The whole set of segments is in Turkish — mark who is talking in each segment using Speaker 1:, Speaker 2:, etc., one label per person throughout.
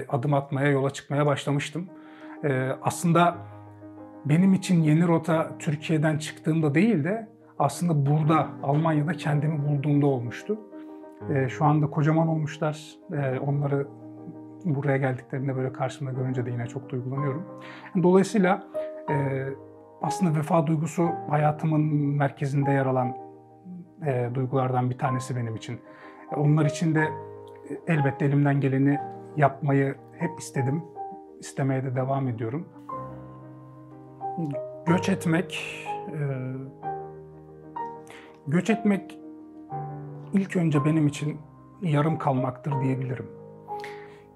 Speaker 1: adım atmaya, yola çıkmaya başlamıştım. Aslında benim için yeni rota Türkiye'den çıktığımda değil de aslında burada, Almanya'da kendimi bulduğumda olmuştu. Şu anda kocaman olmuşlar. Onları buraya geldiklerinde böyle karşımda görünce de yine çok duygulanıyorum. Dolayısıyla aslında vefa duygusu hayatımın merkezinde yer alan duygulardan bir tanesi benim için. Onlar için de elbette elimden geleni yapmayı hep istedim. İstemeye de devam ediyorum. Göç etmek ilk önce benim için yarım kalmaktır diyebilirim.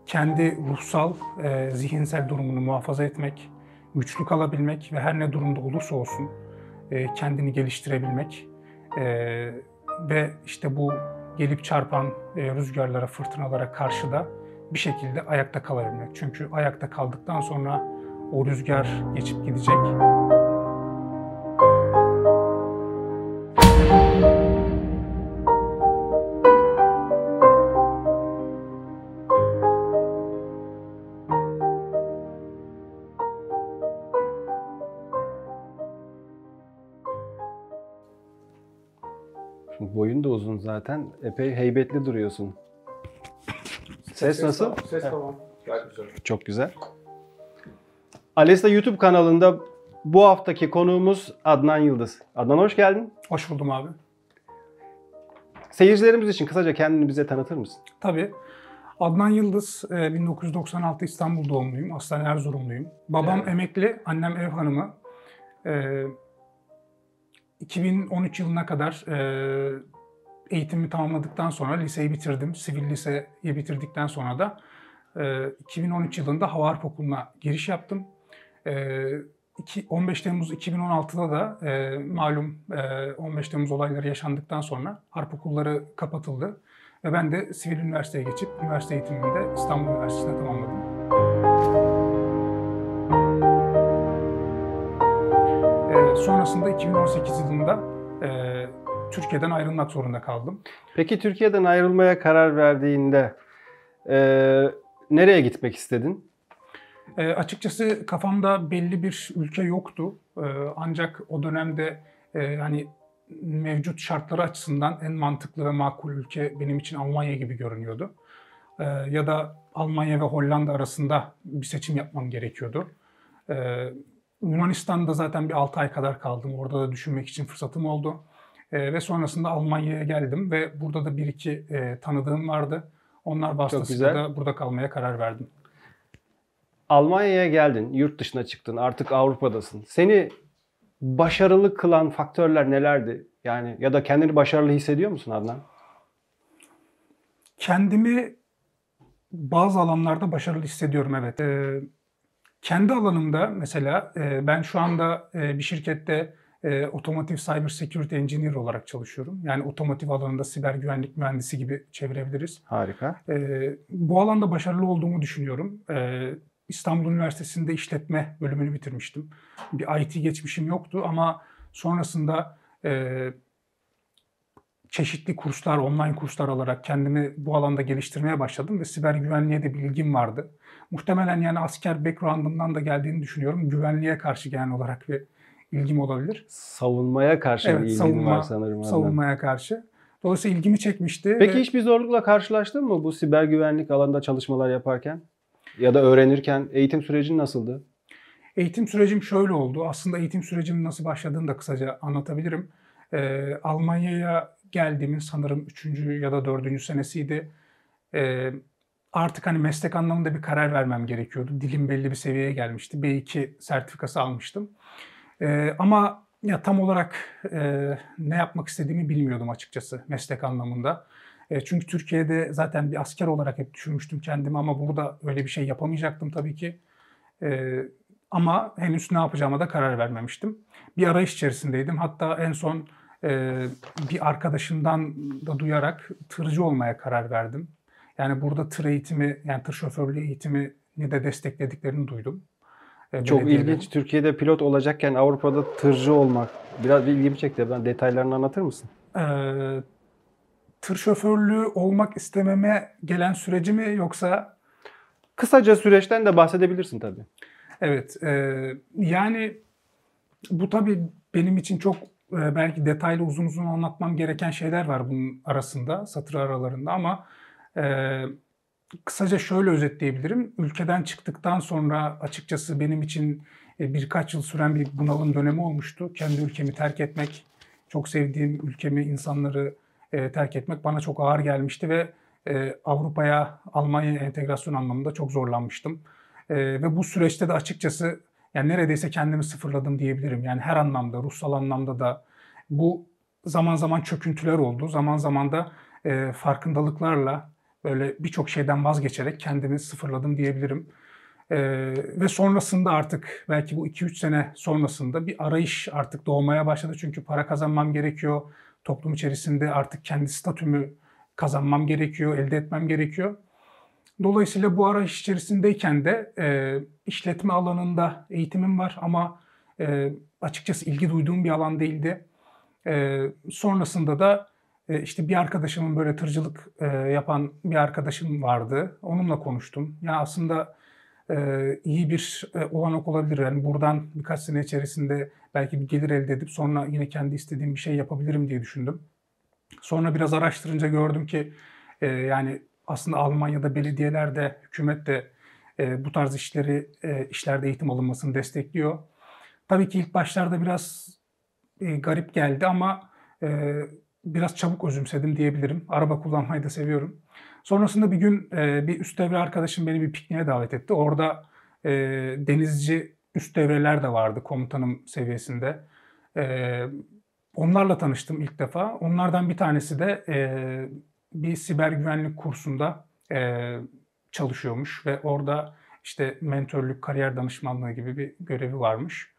Speaker 1: Kendi ruhsal, zihinsel durumunu muhafaza etmek, güçlü kalabilmek ve her ne durumda olursa olsun kendini geliştirebilmek ve işte bu gelip çarpan rüzgarlara, fırtınalara karşı da bir şekilde ayakta kalabilmek. Çünkü ayakta kaldıktan sonra o rüzgar geçip gidecek.
Speaker 2: Boyun da uzun zaten. Epey heybetli duruyorsun. Ses nasıl?
Speaker 1: Ses tamam. Gayet güzel.
Speaker 2: Çok güzel. Alesta YouTube kanalında bu haftaki konuğumuz Adnan Yıldız. Adnan hoş geldin.
Speaker 1: Hoş buldum abi.
Speaker 2: Seyircilerimiz için kısaca kendini bize tanıtır mısın?
Speaker 1: Tabii. Adnan Yıldız, 1996 İstanbul doğumluyum. Aslen Erzurumluyum. Babam emekli, annem ev hanımı. 2013 yılına kadar eğitimi tamamladıktan sonra liseyi bitirdim. Sivil liseyi bitirdikten sonra da 2013 yılında Hava Harp Okulu'na giriş yaptım. 15 Temmuz 2016'da da malum 15 Temmuz olayları yaşandıktan sonra harp okulları kapatıldı. Ve ben de sivil üniversiteye geçip üniversite eğitimimi de İstanbul Üniversitesi'nde tamamladım. Sonrasında 2018 yılında Türkiye'den ayrılmak zorunda kaldım.
Speaker 2: Peki Türkiye'den ayrılmaya karar verdiğinde nereye gitmek istedin?
Speaker 1: Açıkçası kafamda belli bir ülke yoktu. Ancak o dönemde hani mevcut şartları açısından en mantıklı ve makul ülke benim için Almanya gibi görünüyordu. Ya da Almanya ve Hollanda arasında bir seçim yapmam gerekiyordu. Yunanistan'da zaten bir 6 ay kadar kaldım. Orada da düşünmek için fırsatım oldu. Ve sonrasında Almanya'ya geldim ve burada da bir iki tanıdığım vardı. Onlar vasıtasıyla da burada kalmaya karar verdim.
Speaker 2: Almanya'ya geldin, yurt dışına çıktın, artık Avrupa'dasın. Seni başarılı kılan faktörler nelerdi? Yani ya da kendini başarılı hissediyor musun Adnan?
Speaker 1: Kendimi bazı alanlarda başarılı hissediyorum, evet. Kendi alanımda mesela ben şu anda bir şirkette Otomotiv Cyber Security Engineer olarak çalışıyorum. Yani otomotiv alanında siber güvenlik mühendisi gibi çevirebiliriz.
Speaker 2: Harika.
Speaker 1: Bu alanda başarılı olduğumu düşünüyorum. İstanbul Üniversitesi'nde işletme bölümünü bitirmiştim. Bir IT geçmişim yoktu ama sonrasında çeşitli kurslar, online kurslar alarak kendimi bu alanda geliştirmeye başladım ve siber güvenliğe de bir ilgim vardı. Muhtemelen yani asker background'ımdan da geldiğini düşünüyorum. Güvenliğe karşı genel olarak bir ilgim olabilir.
Speaker 2: Savunmaya karşı bir ilgin var sanırım.
Speaker 1: Savunmaya karşı. Dolayısıyla ilgimi çekmişti.
Speaker 2: Peki hiçbir zorlukla karşılaştın mı bu siber güvenlik alanında çalışmalar yaparken? Ya da öğrenirken eğitim sürecin nasıldı?
Speaker 1: Eğitim sürecim şöyle oldu. Aslında eğitim sürecim nasıl başladığını da kısaca anlatabilirim. Almanya'ya geldiğimin sanırım 3. ya da 4. senesiydi. Artık hani meslek anlamında bir karar vermem gerekiyordu. Dilim belli bir seviyeye gelmişti. B2 sertifikası almıştım. Ama ya tam olarak ne yapmak istediğimi bilmiyordum açıkçası meslek anlamında. Çünkü Türkiye'de zaten bir asker olarak hep düşünmüştüm kendimi ama burada öyle bir şey yapamayacaktım tabii ki. Ama henüz ne yapacağıma da karar vermemiştim. Bir arayış içerisindeydim. Hatta en son bir arkadaşımdan da duyarak tırcı olmaya karar verdim. Yani burada tır eğitimi, yani tır şoförlüğü eğitimini de desteklediklerini duydum.
Speaker 2: Çok ilginç. Türkiye'de pilot olacakken Avrupa'da tırcı olmak. Biraz ilgimi çekti. Ben detaylarını anlatır mısın?
Speaker 1: Tır şoförlüğü olmak istememe gelen süreci mi yoksa?
Speaker 2: Kısaca süreçten de bahsedebilirsin tabii.
Speaker 1: Evet, yani bu tabii benim için çok belki detaylı uzun uzun anlatmam gereken şeyler var bunun arasında, satır aralarında ama eee, kısaca şöyle özetleyebilirim. Ülkeden çıktıktan sonra açıkçası benim için birkaç yıl süren bir bunalım dönemi olmuştu. Kendi ülkemi terk etmek, çok sevdiğim ülkemi, insanları terk etmek bana çok ağır gelmişti ve Avrupa'ya, Almanya'ya entegrasyon anlamında çok zorlanmıştım. Ve bu süreçte de açıkçası yani neredeyse kendimi sıfırladım diyebilirim. Yani her anlamda, ruhsal anlamda da bu zaman zaman çöküntüler oldu. Zaman zaman da farkındalıklarla böyle birçok şeyden vazgeçerek kendimi sıfırladım diyebilirim. Ve sonrasında artık belki bu 2-3 sene sonrasında bir arayış artık doğmaya başladı. Çünkü para kazanmam gerekiyor. Toplum içerisinde artık kendi statümü kazanmam gerekiyor, elde etmem gerekiyor. Dolayısıyla bu arayış içerisindeyken de işletme alanında eğitimim var ama açıkçası ilgi duyduğum bir alan değildi. Sonrasında da işte bir arkadaşımın böyle tırcılık yapan bir arkadaşım vardı. Onunla konuştum. Ya aslında iyi bir olanak olabilir. Yani buradan birkaç sene içerisinde belki bir gelir elde edip sonra yine kendi istediğim bir şey yapabilirim diye düşündüm. Sonra biraz araştırınca gördüm ki yani aslında Almanya'da belediyeler de, hükümet de bu tarz işlerde eğitim alınmasını destekliyor. Tabii ki ilk başlarda biraz garip geldi ama biraz çabuk özümsedim diyebilirim. Araba kullanmayı da seviyorum. Sonrasında bir gün bir üst devre arkadaşım beni bir pikniğe davet etti. Orada denizci üst devreler de vardı komutanım seviyesinde. E, Onlarla tanıştım ilk defa. Onlardan bir tanesi de bir siber güvenlik kursunda çalışıyormuş ve orada işte mentörlük, kariyer danışmanlığı gibi bir görevi varmış.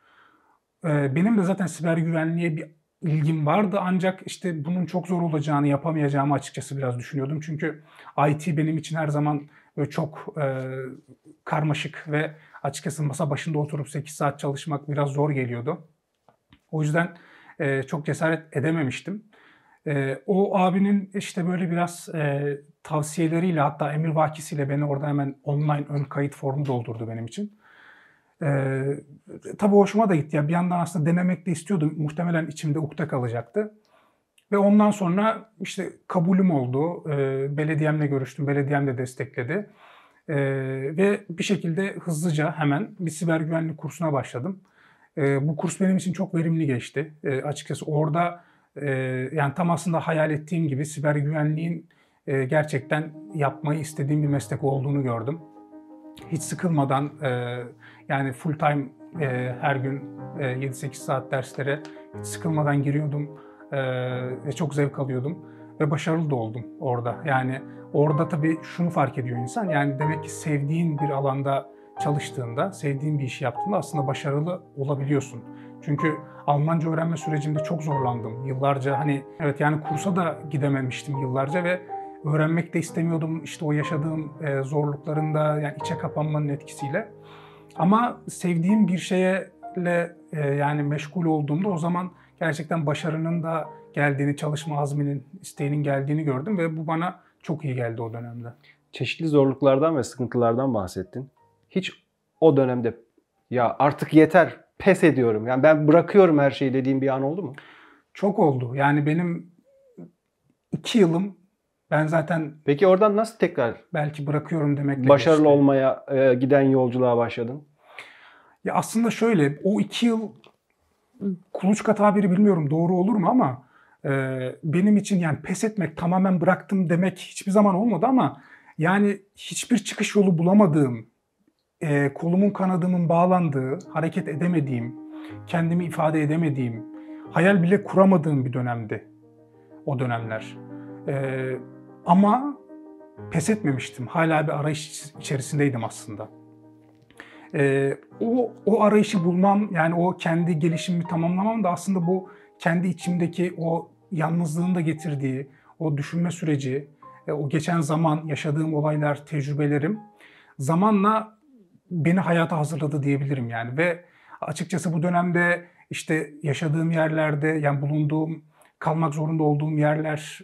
Speaker 1: Benim de zaten siber güvenliğe bir ilgim vardı ancak işte bunun çok zor olacağını, yapamayacağımı açıkçası biraz düşünüyordum. Çünkü IT benim için her zaman böyle çok karmaşık ve açıkçası masa başında oturup 8 saat çalışmak biraz zor geliyordu. O yüzden çok cesaret edememiştim. O abinin işte böyle biraz tavsiyeleriyle hatta emrivakisiyle beni orada hemen online ön kayıt formu doldurdu benim için. Eee, tabii hoşuma da gitti. Ya bir yandan aslında denemek de istiyordum. Muhtemelen içimde ukde kalacaktı. Ve ondan sonra işte kabulüm oldu. Belediyemle görüştüm. Belediyem de destekledi. Ve bir şekilde hızlıca hemen bir siber güvenlik kursuna başladım. Bu kurs benim için çok verimli geçti. Açıkçası orada yani tam aslında hayal ettiğim gibi siber güvenliğin gerçekten yapmayı istediğim bir meslek olduğunu gördüm. Hiç sıkılmadan yani full time her gün 7-8 saat derslere hiç sıkılmadan giriyordum ve çok zevk alıyordum ve başarılı da oldum orada. Yani orada tabii şunu fark ediyor insan yani demek ki sevdiğin bir alanda çalıştığında, sevdiğin bir işi yaptığında aslında başarılı olabiliyorsun. Çünkü Almanca öğrenme sürecinde çok zorlandım. Yıllarca hani evet yani kursa da gidememiştim yıllarca ve öğrenmek de istemiyordum işte o yaşadığım zorlukların da yani içe kapanmanın etkisiyle. Ama sevdiğim bir şeyle yani meşgul olduğumda o zaman gerçekten başarının da geldiğini, çalışma azminin, isteğinin geldiğini gördüm ve bu bana çok iyi geldi o dönemde.
Speaker 2: Çeşitli zorluklardan ve sıkıntılardan bahsettin. Hiç o dönemde ya artık yeter, pes ediyorum. Yani ben bırakıyorum her şeyi dediğim bir an oldu mu?
Speaker 1: Çok oldu. Yani benim 2 yılım ben zaten
Speaker 2: Peki oradan nasıl tekrar
Speaker 1: belki bırakıyorum demekle
Speaker 2: başarılı
Speaker 1: geçti.
Speaker 2: olmaya giden yolculuğa başladın?
Speaker 1: Ya aslında şöyle, o 2 yıl kuluçka tabiri bilmiyorum doğru olur mu ama benim için yani pes etmek, tamamen bıraktım demek hiçbir zaman olmadı ama yani hiçbir çıkış yolu bulamadığım, kolumun kanadımın bağlandığı, hareket edemediğim, kendimi ifade edemediğim, hayal bile kuramadığım bir dönemdi o dönemler. Eee, Ama pes etmemiştim. Hala bir arayış içerisindeydim aslında. O arayışı bulmam, yani o kendi gelişimimi tamamlamam da aslında bu kendi içimdeki o yalnızlığın da getirdiği o düşünme süreci, o geçen zaman, yaşadığım olaylar, tecrübelerim zamanla beni hayata hazırladı diyebilirim yani. Ve açıkçası bu dönemde işte yaşadığım yerlerde, yani bulunduğum, kalmak zorunda olduğum yerler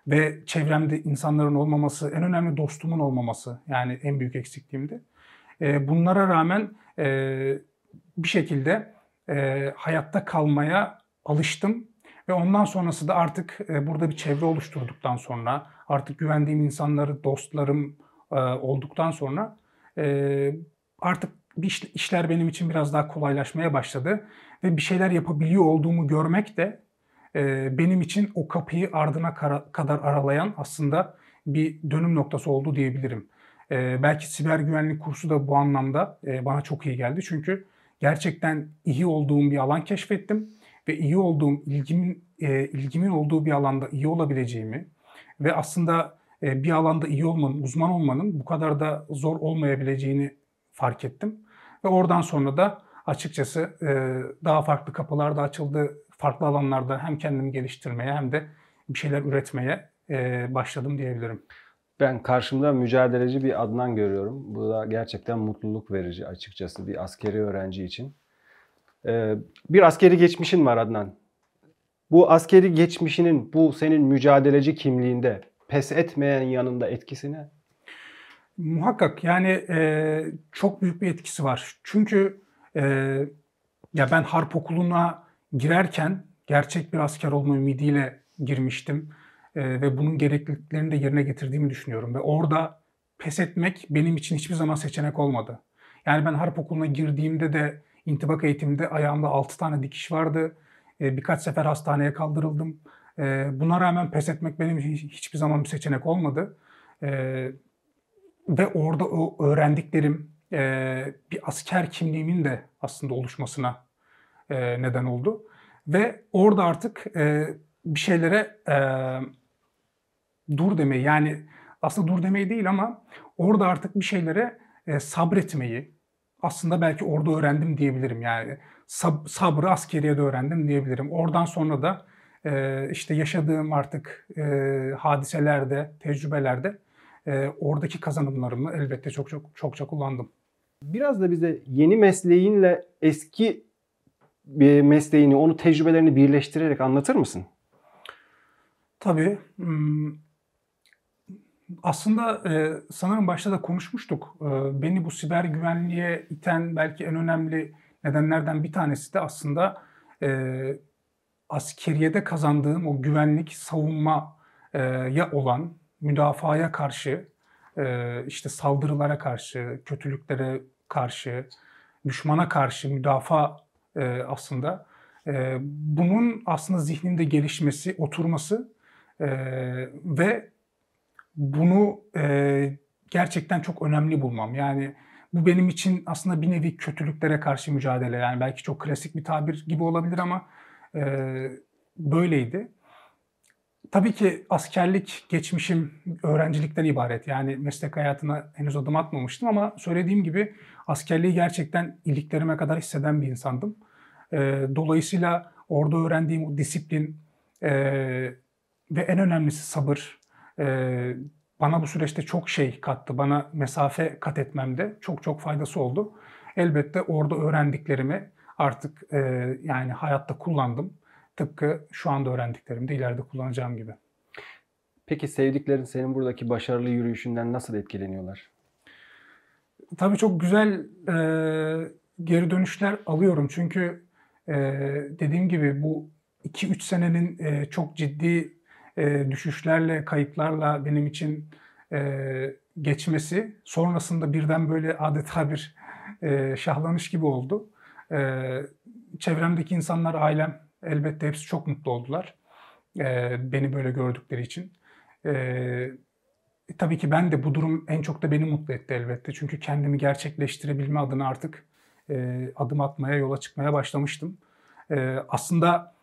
Speaker 1: ve çevremde insanların olmaması, en önemli dostumun olmaması yani en büyük eksikliğimdi. Bunlara rağmen bir şekilde hayatta kalmaya alıştım ve ondan sonrası da artık burada bir çevre oluşturduktan sonra, artık güvendiğim insanları, dostlarım olduktan sonra artık işler benim için biraz daha kolaylaşmaya başladı ve bir şeyler yapabiliyor olduğumu görmek de benim için o kapıyı ardına kadar aralayan aslında bir dönüm noktası oldu diyebilirim. Belki siber güvenlik kursu da bu anlamda bana çok iyi geldi. Çünkü gerçekten iyi olduğum bir alan keşfettim ve iyi olduğum, ilgimin olduğu bir alanda iyi olabileceğimi ve aslında bir alanda iyi olmanın, uzman olmanın bu kadar da zor olmayabileceğini fark ettim. Ve oradan sonra da açıkçası daha farklı kapılar da açıldı. Farklı alanlarda hem kendimi geliştirmeye hem de bir şeyler üretmeye başladım diyebilirim.
Speaker 2: Ben karşımda mücadeleci bir Adnan görüyorum. Bu da gerçekten mutluluk verici açıkçası bir askeri öğrenci için. Bir askeri geçmişin var Adnan. Bu askeri geçmişinin bu senin mücadeleci kimliğinde pes etmeyen yanında etkisi ne?
Speaker 1: Muhakkak yani çok büyük bir etkisi var. Çünkü e, ya ben harp okuluna girerken gerçek bir asker olma ümidiyle girmiştim. Ve bunun gerekliliklerini de yerine getirdiğimi düşünüyorum. Ve orada pes etmek benim için hiçbir zaman seçenek olmadı. Yani ben harp okuluna girdiğimde de intibak eğitiminde ayağımda 6 tane dikiş vardı. Birkaç sefer hastaneye kaldırıldım. Buna rağmen pes etmek benim için hiçbir zaman bir seçenek olmadı. Ve orada o öğrendiklerim bir asker kimliğimin de aslında oluşmasına neden oldu. Ve orada artık bir şeylere dur demeyi, yani aslında dur demeyi değil ama orada artık bir şeylere sabretmeyi aslında belki orada öğrendim diyebilirim. Yani sabrı askeriyede öğrendim diyebilirim. Oradan sonra da işte yaşadığım artık hadiselerde, tecrübelerde oradaki kazanımlarımı elbette çokça kullandım.
Speaker 2: Biraz da bize yeni mesleğinle eski bir mesleğini, onu tecrübelerini birleştirerek anlatır mısın?
Speaker 1: Tabii. Aslında sanırım başta da konuşmuştuk. Beni bu siber güvenliğe iten belki en önemli nedenlerden bir tanesi de aslında askeriyede kazandığım o güvenlik, savunmaya olan müdafaya karşı, işte saldırılara karşı, kötülüklere karşı, düşmana karşı müdafaa aslında. Bunun aslında zihnimde gelişmesi, oturması ve bunu gerçekten çok önemli bulmam. Yani bu benim için aslında bir nevi kötülüklere karşı mücadele. Yani belki çok klasik bir tabir gibi olabilir ama böyleydi. Tabii ki askerlik geçmişim öğrencilikten ibaret. Yani meslek hayatına henüz adım atmamıştım ama söylediğim gibi askerliği gerçekten iliklerime kadar hisseden bir insandım. Dolayısıyla orada öğrendiğim o disiplin ve en önemlisi sabır bana bu süreçte çok şey kattı. Bana mesafe kat etmemde çok faydası oldu. Elbette orada öğrendiklerimi artık yani hayatta kullandım. Tıpkı şu anda öğrendiklerimi de ileride kullanacağım gibi.
Speaker 2: Peki sevdiklerin senin buradaki başarılı yürüyüşünden nasıl etkileniyorlar?
Speaker 1: Tabii çok güzel geri dönüşler alıyorum. Çünkü dediğim gibi bu 2-3 senenin çok ciddi düşüşlerle, kayıplarla benim için geçmesi sonrasında birden böyle adeta bir şahlanış gibi oldu. Çevremdeki insanlar, ailem elbette hepsi çok mutlu oldular. Beni böyle gördükleri için. Tabii ki ben de bu durum en çok da beni mutlu etti elbette. Çünkü kendimi gerçekleştirebilme adına artık adım atmaya, yola çıkmaya başlamıştım. Aslında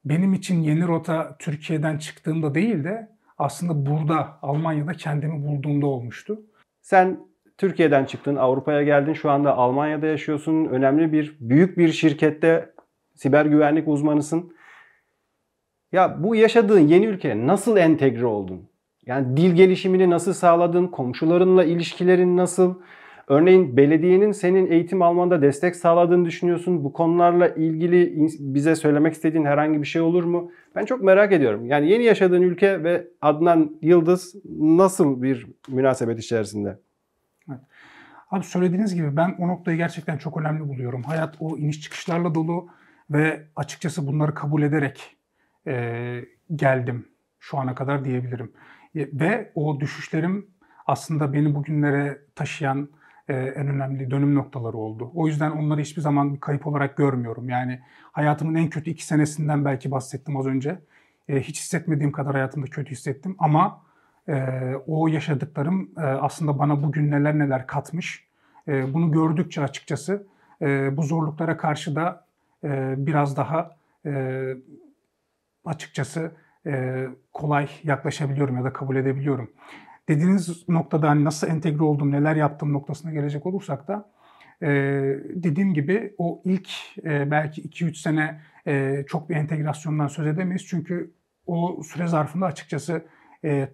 Speaker 1: benim için yeni rota Türkiye'den çıktığımda değil de aslında burada, Almanya'da kendimi bulduğumda olmuştu.
Speaker 2: Sen Türkiye'den çıktın, Avrupa'ya geldin. Şu anda Almanya'da yaşıyorsun. Büyük bir şirkette siber güvenlik uzmanısın. Ya bu yaşadığın yeni ülkeye nasıl entegre oldun? Yani dil gelişimini nasıl sağladın? Komşularınla ilişkilerin nasıl? Örneğin belediyenin senin eğitim almanda destek sağladığını düşünüyorsun. Bu konularla ilgili bize söylemek istediğin herhangi bir şey olur mu? Ben çok merak ediyorum. Yani yeni yaşadığın ülke ve Adnan Yıldız nasıl bir münasebet içerisinde?
Speaker 1: Evet. Abi söylediğiniz gibi ben o noktayı gerçekten çok önemli buluyorum. Hayat o iniş çıkışlarla dolu ve açıkçası bunları kabul ederek geldim şu ana kadar diyebilirim. Ve o düşüşlerim aslında beni bugünlere taşıyan en önemli dönüm noktaları oldu. O yüzden onları hiçbir zaman bir kayıp olarak görmüyorum. Yani hayatımın en kötü 2 senesinden belki bahsettim az önce. Hiç hissetmediğim kadar hayatımda kötü hissettim ama o yaşadıklarım aslında bana bugün neler neler katmış. Bunu gördükçe açıkçası bu zorluklara karşı da biraz daha açıkçası kolay yaklaşabiliyorum ya da kabul edebiliyorum. Dediğiniz noktada hani nasıl entegre oldum, neler yaptım noktasına gelecek olursak da dediğim gibi o ilk belki 2-3 sene çok bir entegrasyondan söz edemeyiz. Çünkü o süre zarfında açıkçası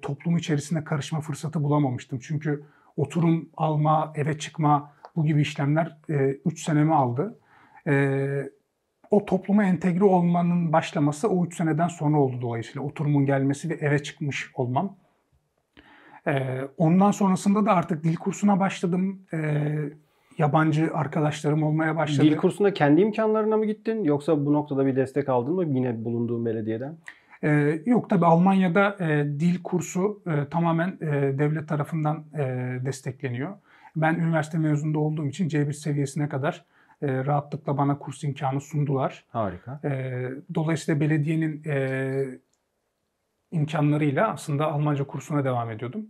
Speaker 1: toplum içerisinde karışma fırsatı bulamamıştım. Çünkü oturum alma, eve çıkma bu gibi işlemler 3 senemi aldı. O topluma entegre olmanın başlaması o 3 seneden sonra oldu dolayısıyla. Oturumun gelmesi ve eve çıkmış olmam. Ondan sonrasında da artık dil kursuna başladım. Yabancı arkadaşlarım olmaya başladı.
Speaker 2: Dil kursuna kendi imkanlarına mı gittin yoksa bu noktada bir destek aldın mı yine bulunduğun belediyeden?
Speaker 1: Yok tabii Almanya'da dil kursu tamamen devlet tarafından destekleniyor. Ben üniversite mezununda olduğum için C1 seviyesine kadar rahatlıkla bana kurs imkanı sundular.
Speaker 2: Harika.
Speaker 1: Dolayısıyla belediyenin imkanlarıyla aslında Almanca kursuna devam ediyordum.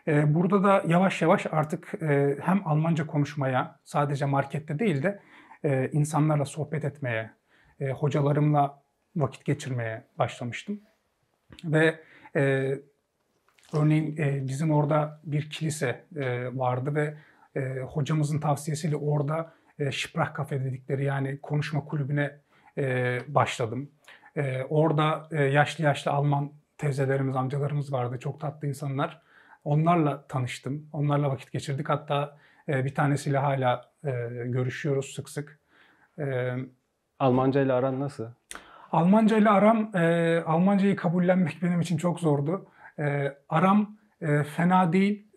Speaker 1: Burada da yavaş yavaş artık hem Almanca konuşmaya, sadece markette değil de insanlarla sohbet etmeye, hocalarımla vakit geçirmeye başlamıştım. Ve örneğin bizim orada bir kilise vardı ve hocamızın tavsiyesiyle orada Sprachkafe dedikleri yani konuşma kulübüne başladım. Orada yaşlı yaşlı Alman teyzelerimiz, amcalarımız vardı. Çok tatlı insanlar. Onlarla tanıştım. Onlarla vakit geçirdik. Hatta bir tanesiyle hala görüşüyoruz sık sık. E,
Speaker 2: Almanca ile aran nasıl?
Speaker 1: Almanca ile aram, Almancayı kabullenmek benim için çok zordu. Aram fena değil,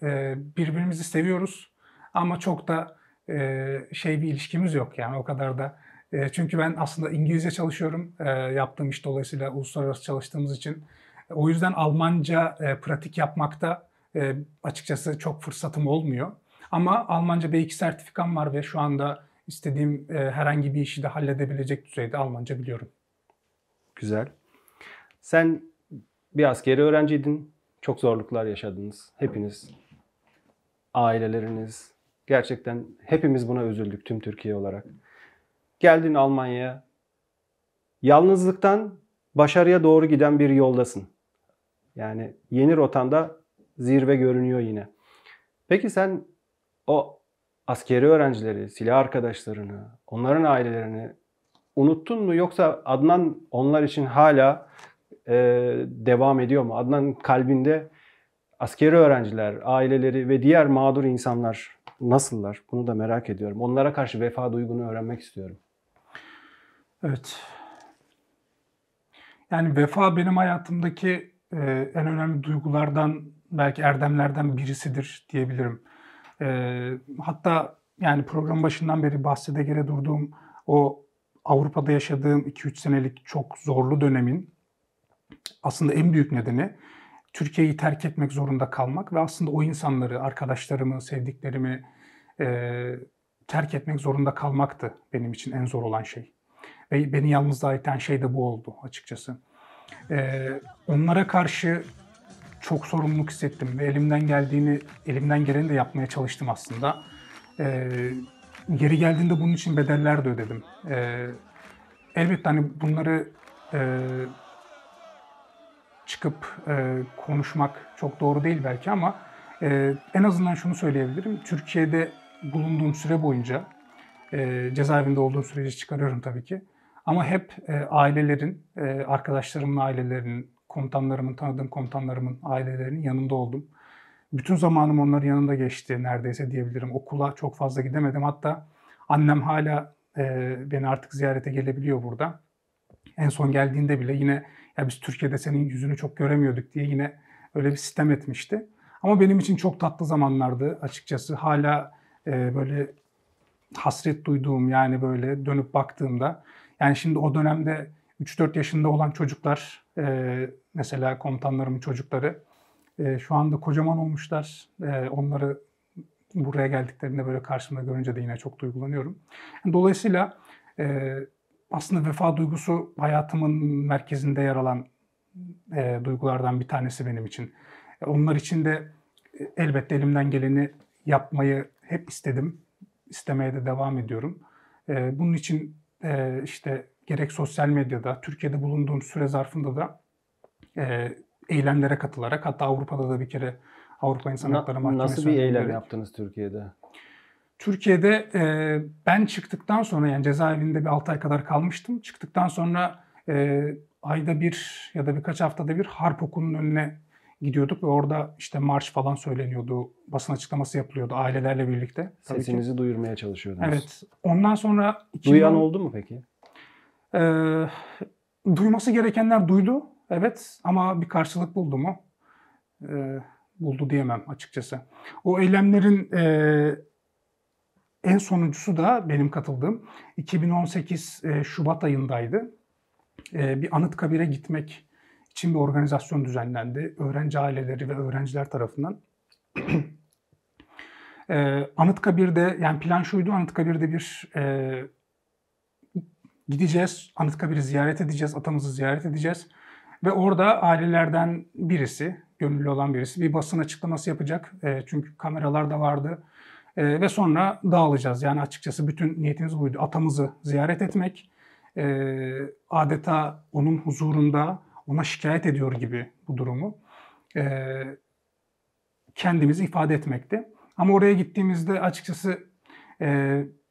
Speaker 1: birbirimizi seviyoruz ama çok da şey bir ilişkimiz yok yani o kadar da. Çünkü ben aslında İngilizce çalışıyorum, yaptığım iş dolayısıyla uluslararası çalıştığımız için. O yüzden Almanca pratik yapmakta açıkçası çok fırsatım olmuyor. Ama Almanca B2 sertifikam var ve şu anda istediğim herhangi bir işi de halledebilecek düzeyde Almanca biliyorum.
Speaker 2: Güzel. Sen bir askeri öğrenciydin. Çok zorluklar yaşadınız. Hepiniz, aileleriniz. Gerçekten hepimiz buna üzüldük tüm Türkiye olarak. Geldin Almanya'ya. Yalnızlıktan başarıya doğru giden bir yoldasın. Yani yeni rotanda zirve görünüyor yine. Peki sen o askeri öğrencileri, silah arkadaşlarını, onların ailelerini unuttun mu yoksa Adnan onlar için hala devam ediyor mu? Adnan'ın kalbinde askeri öğrenciler, aileleri ve diğer mağdur insanlar nasıllar? Bunu da merak ediyorum. Onlara karşı vefa duygunu öğrenmek istiyorum.
Speaker 1: Evet. Yani vefa benim hayatımdaki en önemli duygulardan, belki erdemlerden birisidir diyebilirim. Hatta yani program başından beri bahsede gere durduğum o Avrupa'da yaşadığım 2-3 senelik çok zorlu dönemin aslında en büyük nedeni Türkiye'yi terk etmek zorunda kalmak ve aslında o insanları, arkadaşlarımı, sevdiklerimi terk etmek zorunda kalmaktı benim için en zor olan şey. Ve beni yalnızlığa iten şey de bu oldu açıkçası. Onlara karşı çok sorumluluk hissettim ve elimden geleni de yapmaya çalıştım aslında. Geri geldiğinde bunun için bedeller de ödedim. Elbette hani bunları çıkıp konuşmak çok doğru değil belki ama en azından şunu söyleyebilirim. Türkiye'de bulunduğum süre boyunca cezaevinde olduğum süreci çıkarıyorum tabii ki. Ama hep ailelerin, arkadaşlarımın ailelerinin, komutanlarımın, tanıdığım komutanlarımın ailelerinin yanında oldum. Bütün zamanım onların yanında geçti neredeyse diyebilirim. Okula çok fazla gidemedim. Hatta annem hala beni artık ziyarete gelebiliyor burada. En son geldiğinde bile yine ya biz Türkiye'de senin yüzünü çok göremiyorduk diye yine öyle bir sitem etmişti. Ama benim için çok tatlı zamanlardı açıkçası. Hala böyle hasret duyduğum, yani böyle dönüp baktığımda, yani şimdi o dönemde 3-4 yaşında olan çocuklar, mesela komutanlarımın çocukları şu anda kocaman olmuşlar. Onları buraya geldiklerinde böyle karşımda görünce de yine çok duygulanıyorum. Dolayısıyla aslında vefa duygusu hayatımın merkezinde yer alan duygulardan bir tanesi benim için. Onlar için de elbette elimden geleni yapmayı hep istedim. İstemeye de devam ediyorum. Bunun için işte gerek sosyal medyada, Türkiye'de bulunduğum süre zarfında da eylemlere katılarak, hatta Avrupa'da da bir kere Avrupa İnsan Hakları
Speaker 2: Nasıl
Speaker 1: Mahkemesi
Speaker 2: bir
Speaker 1: önüne
Speaker 2: eylem
Speaker 1: giderek.
Speaker 2: yaptınız Türkiye'de?
Speaker 1: Türkiye'de ben çıktıktan sonra, yani cezaevinde bir 6 ay kadar kalmıştım. Çıktıktan sonra ayda bir ya da birkaç haftada bir harp okulunun önüne gidiyorduk ve orada işte marş falan söyleniyordu, basın açıklaması yapılıyordu ailelerle birlikte tabii ki.
Speaker 2: Sesinizi duyurmaya çalışıyordunuz.
Speaker 1: Evet. Ondan sonra
Speaker 2: Duyan oldu mu peki?
Speaker 1: Eee, duyması gerekenler duydu. Evet, ama bir karşılık buldu mu? Buldu diyemem açıkçası. O eylemlerin en sonuncusu da benim katıldığım 2018 Şubat ayındaydı. Bir Anıtkabir'e gitmek için bir organizasyon düzenlendi. Öğrenci aileleri ve öğrenciler tarafından. Anıtkabir'de, yani plan şuydu: Anıtkabir'de bir gideceğiz, Anıtkabir'i ziyaret edeceğiz, atamızı ziyaret edeceğiz. Ve orada ailelerden birisi, gönüllü olan birisi bir basın açıklaması yapacak. Çünkü kameralar da vardı. Ve sonra dağılacağız. Yani açıkçası bütün niyetimiz buydu. Atamızı ziyaret etmek, adeta onun huzurunda ona şikayet ediyor gibi bu durumu kendimizi ifade etmekti. Ama oraya gittiğimizde açıkçası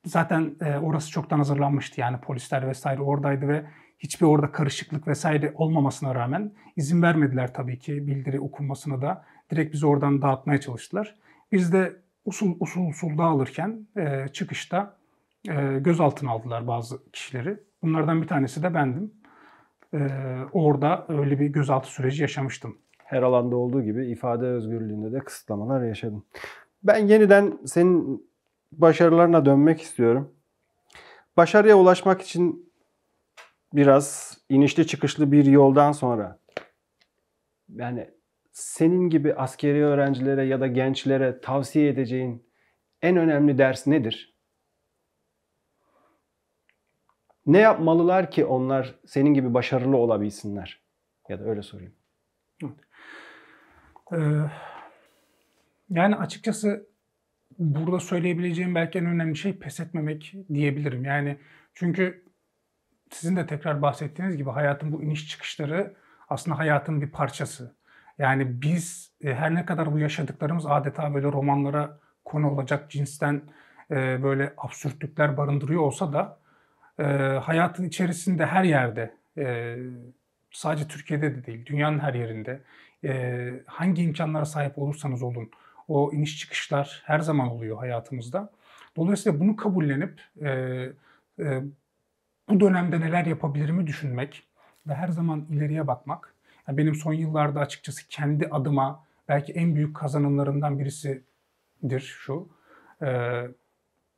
Speaker 1: zaten orası çoktan hazırlanmıştı. Yani polisler vesaire oradaydı ve hiçbir orada karışıklık vesaire olmamasına rağmen izin vermediler tabii ki bildiri okunmasına da. Direkt bizi oradan dağıtmaya çalıştılar. Biz de usul dağılırken çıkışta gözaltına aldılar bazı kişileri. Bunlardan bir tanesi de bendim. Orada öyle bir gözaltı süreci yaşamıştım.
Speaker 2: Her alanda olduğu gibi ifade özgürlüğünde de kısıtlamalar yaşadım. Ben yeniden senin başarılarına dönmek istiyorum. Başarıya ulaşmak için biraz inişli çıkışlı bir yoldan sonra, yani senin gibi askeri öğrencilere ya da gençlere tavsiye edeceğin en önemli ders nedir? Ne yapmalılar ki onlar senin gibi başarılı olabilsinler? Ya da öyle sorayım.
Speaker 1: Yani açıkçası burada söyleyebileceğim belki en önemli şey pes etmemek diyebilirim. Yani çünkü sizin de tekrar bahsettiğiniz gibi hayatın bu iniş çıkışları aslında hayatın bir parçası. Yani biz her ne kadar bu yaşadıklarımız adeta böyle romanlara konu olacak cinsten böyle absürtlükler barındırıyor olsa da hayatın içerisinde her yerde, sadece Türkiye'de de değil, dünyanın her yerinde hangi imkanlara sahip olursanız olun, o iniş çıkışlar her zaman oluyor hayatımızda. Dolayısıyla bunu kabullenip bu dönemde neler yapabilirimi düşünmek ve her zaman ileriye bakmak. Yani benim son yıllarda açıkçası kendi adıma belki en büyük kazanımlarımdan birisidir şu.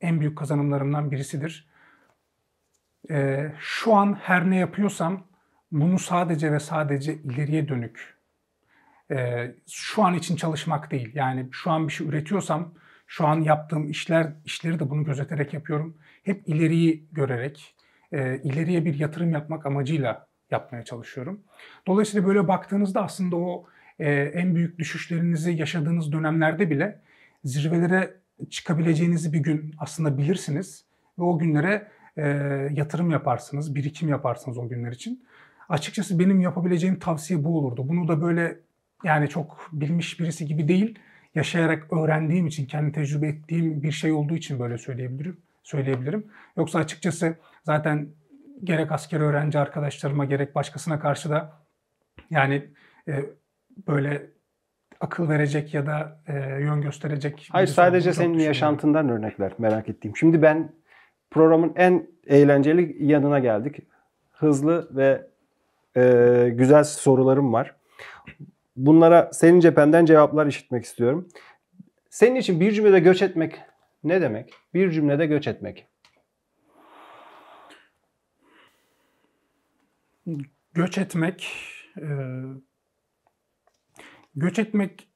Speaker 1: En büyük kazanımlarımdan birisidir. Şu an her ne yapıyorsam bunu sadece ve sadece ileriye dönük, şu an için çalışmak değil. Yani şu an bir şey üretiyorsam, şu an yaptığım işleri de bunu gözeterek yapıyorum. Hep ileriyi görerek, ileriye bir yatırım yapmak amacıyla yapmaya çalışıyorum. Dolayısıyla böyle baktığınızda aslında o en büyük düşüşlerinizi yaşadığınız dönemlerde bile zirvelere çıkabileceğinizi bir gün aslında bilirsiniz ve o günlere yatırım yaparsınız, birikim yaparsınız o günler için. Açıkçası benim yapabileceğim tavsiye bu olurdu. Bunu da böyle, yani çok bilmiş birisi gibi değil, yaşayarak öğrendiğim için, kendi tecrübe ettiğim bir şey olduğu için böyle söyleyebilirim. Yoksa açıkçası zaten gerek asker öğrenci arkadaşlarıma gerek başkasına karşı da yani böyle akıl verecek ya da yön gösterecek
Speaker 2: Hayır,
Speaker 1: birisi olduğunu
Speaker 2: sadece
Speaker 1: çok
Speaker 2: senin
Speaker 1: düşünmüyorum.
Speaker 2: yaşantından örnekler merak ettiğim. Şimdi ben programın en eğlenceli yanına geldik. Hızlı ve güzel sorularım var. Bunlara senin cephenden cevaplar işitmek istiyorum. Senin için bir cümlede göç etmek ne demek? Bir cümlede göç etmek.
Speaker 1: Göç etmek, e, göç etmek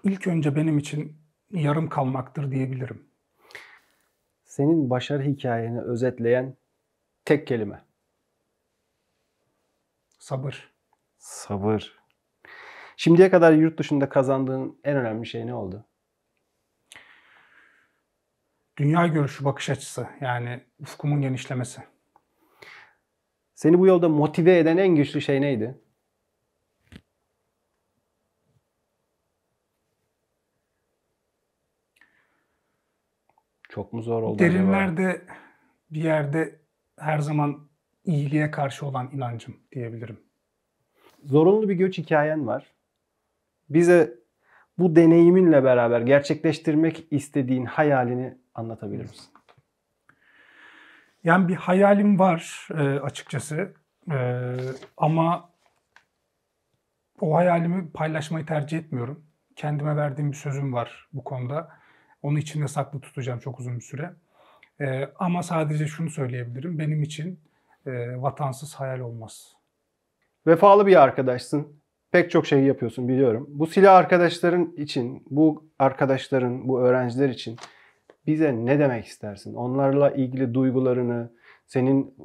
Speaker 1: ilk önce benim için yarım kalmaktır diyebilirim.
Speaker 2: Senin başarı hikayeni özetleyen tek kelime.
Speaker 1: Sabır.
Speaker 2: Sabır. Şimdiye kadar yurt dışında kazandığın en önemli şey ne oldu?
Speaker 1: Dünya görüşü, bakış açısı, yani ufkumun genişlemesi.
Speaker 2: Seni bu yolda motive eden en güçlü şey neydi? Çok mu zor oldu acaba?
Speaker 1: Derinlerde bir yerde her zaman iyiliğe karşı olan inancım diyebilirim.
Speaker 2: Zorunlu bir göç hikayen var. Bize bu deneyiminle beraber gerçekleştirmek istediğin hayalini anlatabilir misin?
Speaker 1: Yani bir hayalim var açıkçası. Ama o hayalimi paylaşmayı tercih etmiyorum. Kendime verdiğim bir sözüm var bu konuda. Onu içimde saklı tutacağım çok uzun bir süre. Ama sadece şunu söyleyebilirim. Benim için vatansız hayal olmaz.
Speaker 2: Vefalı bir arkadaşsın. Pek çok şey yapıyorsun biliyorum. Bu silah arkadaşların için, bu arkadaşların, bu öğrenciler için bize ne demek istersin? Onlarla ilgili duygularını, senin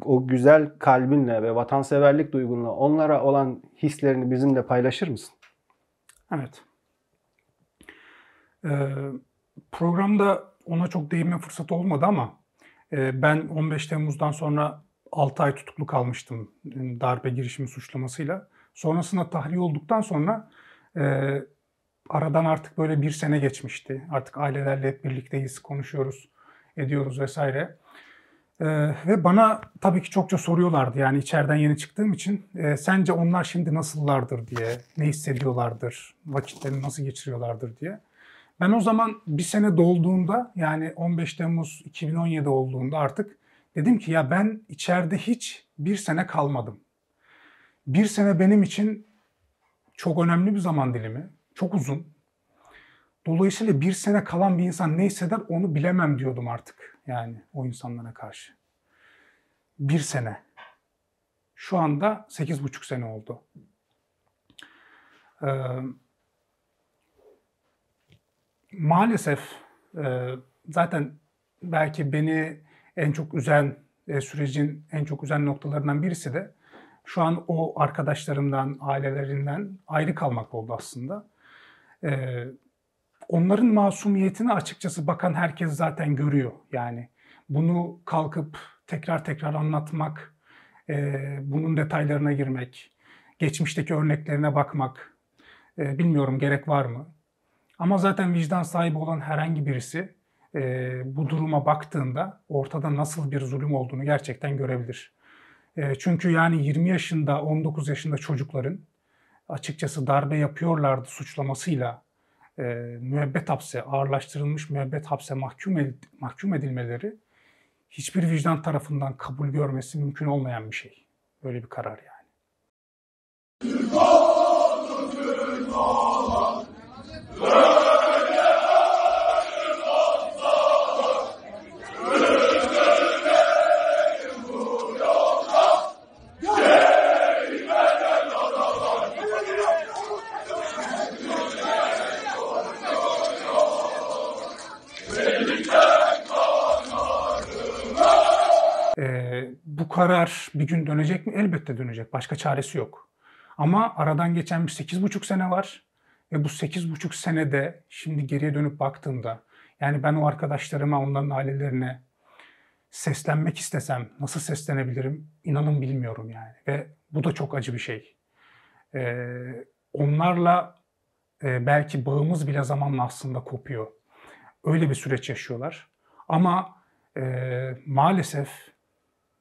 Speaker 2: o güzel kalbinle ve vatanseverlik duygunla onlara olan hislerini bizimle paylaşır mısın?
Speaker 1: Evet. Programda ona çok değinme fırsatı olmadı ama ben 15 Temmuz'dan sonra 6 ay tutuklu kalmıştım darbe girişimi suçlamasıyla. Sonrasında tahliye olduktan sonra aradan artık böyle bir sene geçmişti. Artık ailelerle hep birlikteyiz, konuşuyoruz, ediyoruz vesaire. Ve bana tabii ki çokça soruyorlardı, yani içeriden yeni çıktığım için. Sence onlar şimdi nasıllardır diye, ne hissediyorlardır, vakitlerini nasıl geçiriyorlardır diye. Ben o zaman bir sene dolduğunda, yani 15 Temmuz 2017 olduğunda artık dedim ki ya ben içeride hiç bir sene kalmadım. Bir sene benim için çok önemli bir zaman dilimi, çok uzun. Dolayısıyla bir sene kalan bir insan ne hisseder onu bilemem diyordum artık, yani o insanlara karşı. Bir sene. Şu anda 8,5 sene oldu. Ee, Maalesef zaten belki beni en çok üzen, sürecin en çok üzen noktalarından birisi de şu an o arkadaşlarımdan, ailelerinden ayrı kalmak oldu aslında. Onların masumiyetine açıkçası bakan herkes zaten görüyor. Yani bunu kalkıp tekrar tekrar anlatmak, bunun detaylarına girmek, geçmişteki örneklerine bakmak, bilmiyorum gerek var mı? Ama zaten vicdan sahibi olan herhangi birisi bu duruma baktığında ortada nasıl bir zulüm olduğunu gerçekten görebilir. Çünkü yani 20 yaşında, 19 yaşında çocukların açıkçası darbe yapıyorlardı suçlamasıyla müebbet hapse, ağırlaştırılmış müebbet hapse mahkum edilmeleri hiçbir vicdan tarafından kabul görmesi mümkün olmayan bir şey. Böyle bir karar yani. Bu karar bir gün dönecek mi? Elbette dönecek. Başka çaresi yok. Ama aradan geçen bir 8,5 sene var. Ve bu 8,5 senede şimdi geriye dönüp baktığımda yani ben o arkadaşlarıma, onların ailelerine seslenmek istesem nasıl seslenebilirim? İnanın bilmiyorum yani. Ve bu da çok acı bir şey. Onlarla belki bağımız bile zamanla aslında kopuyor. Öyle bir süreç yaşıyorlar. Ama maalesef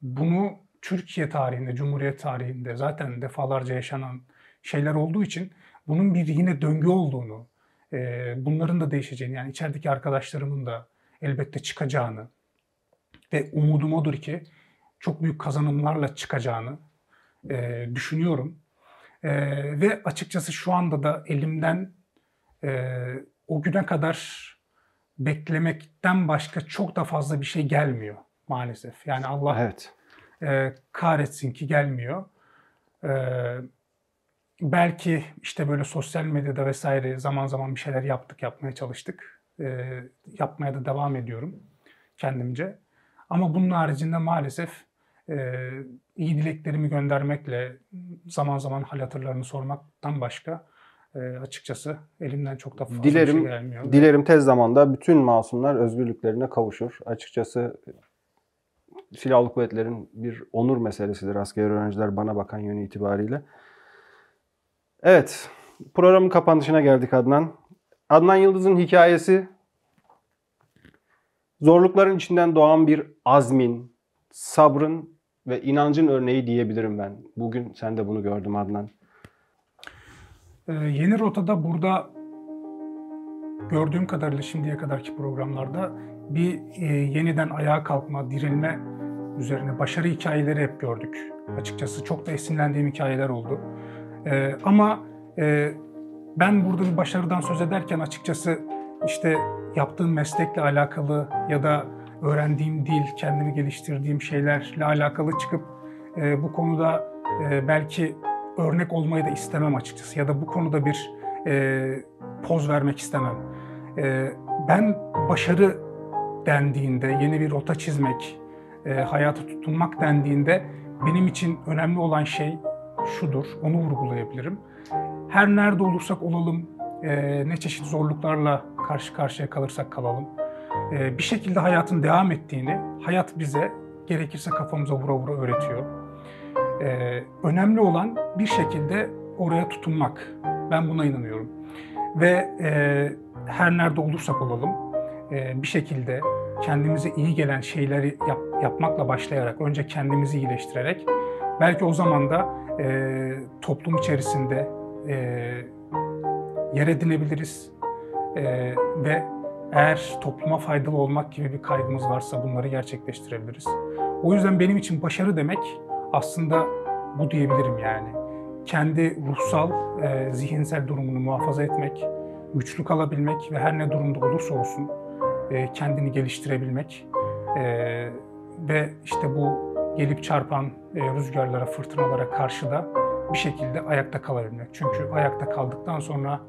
Speaker 1: bunu Türkiye tarihinde, Cumhuriyet tarihinde zaten defalarca yaşanan şeyler olduğu için bunun bir yine döngü olduğunu, bunların da değişeceğini, yani içerideki arkadaşlarımın da elbette çıkacağını ve umudum odur ki çok büyük kazanımlarla çıkacağını düşünüyorum. Ve açıkçası şu anda da elimden o güne kadar beklemekten başka çok da fazla bir şey gelmiyor maalesef. Yani Allah
Speaker 2: Evet.
Speaker 1: kahretsin ki gelmiyor. Belki işte böyle sosyal medyada vesaire zaman zaman bir şeyler yapmaya çalıştık. Yapmaya da devam ediyorum kendimce. Ama bunun haricinde maalesef iyi dileklerimi göndermekle, zaman zaman hal hatırlarını sormaktan başka açıkçası elimden çok da fazla bir şey gelmiyor.
Speaker 2: Dilerim tez zamanda bütün masumlar özgürlüklerine kavuşur. Açıkçası silahlı kuvvetlerin bir onur meselesidir askeri öğrenciler bana bakan yönü itibariyle. Evet, programın kapanışına geldik Adnan. Adnan Yıldız'ın hikayesi zorlukların içinden doğan bir azmin, sabrın ve inancın örneği diyebilirim ben. Bugün sen de bunu gördüm Adnan.
Speaker 1: Yeni Rota'da burada gördüğüm kadarıyla şimdiye kadarki programlarda bir yeniden ayağa kalkma, dirilme üzerine başarı hikayeleri hep gördük. Açıkçası çok da esinlendiğim hikayeler oldu. Ama ben burada bir başarıdan söz ederken açıkçası işte yaptığım meslekle alakalı ya da öğrendiğim dil, kendimi geliştirdiğim şeylerle alakalı çıkıp bu konuda belki örnek olmayı da istemem açıkçası ya da bu konuda bir poz vermek istemem. Ben başarı dendiğinde, yeni bir rota çizmek, hayata tutunmak dendiğinde benim için önemli olan şey şudur, onu vurgulayabilirim. Her nerede olursak olalım, ne çeşit zorluklarla karşı karşıya kalırsak kalalım, bir şekilde hayatın devam ettiğini, hayat bize gerekirse kafamıza vura vura öğretiyor. Önemli olan bir şekilde oraya tutunmak. Ben buna inanıyorum. Ve her nerede olursak olalım, bir şekilde kendimize iyi gelen şeyleri yapmakla başlayarak, önce kendimizi iyileştirerek, belki o zaman da toplum içerisinde yer edinebiliriz. Ve eğer topluma faydalı olmak gibi bir kaygımız varsa bunları gerçekleştirebiliriz. O yüzden benim için başarı demek aslında bu diyebilirim yani. Kendi ruhsal, zihinsel durumunu muhafaza etmek, güçlü kalabilmek ve her ne durumda olursa olsun kendini geliştirebilmek ve işte bu gelip çarpan rüzgarlara, fırtınalara karşı da bir şekilde ayakta kalabilmek. Çünkü ayakta kaldıktan sonra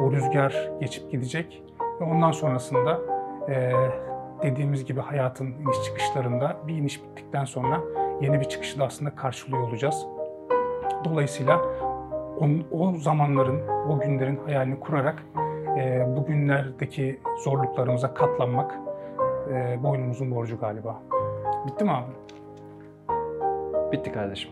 Speaker 1: o rüzgar geçip gidecek ve ondan sonrasında dediğimiz gibi hayatın iniş çıkışlarında bir iniş bittikten sonra yeni bir çıkışı da aslında karşılıyor olacağız. Dolayısıyla o zamanların, o günlerin hayalini kurarak bugünlerdeki zorluklarımıza katlanmak boynumuzun borcu galiba. Bitti mi abi?
Speaker 2: Bitti kardeşim.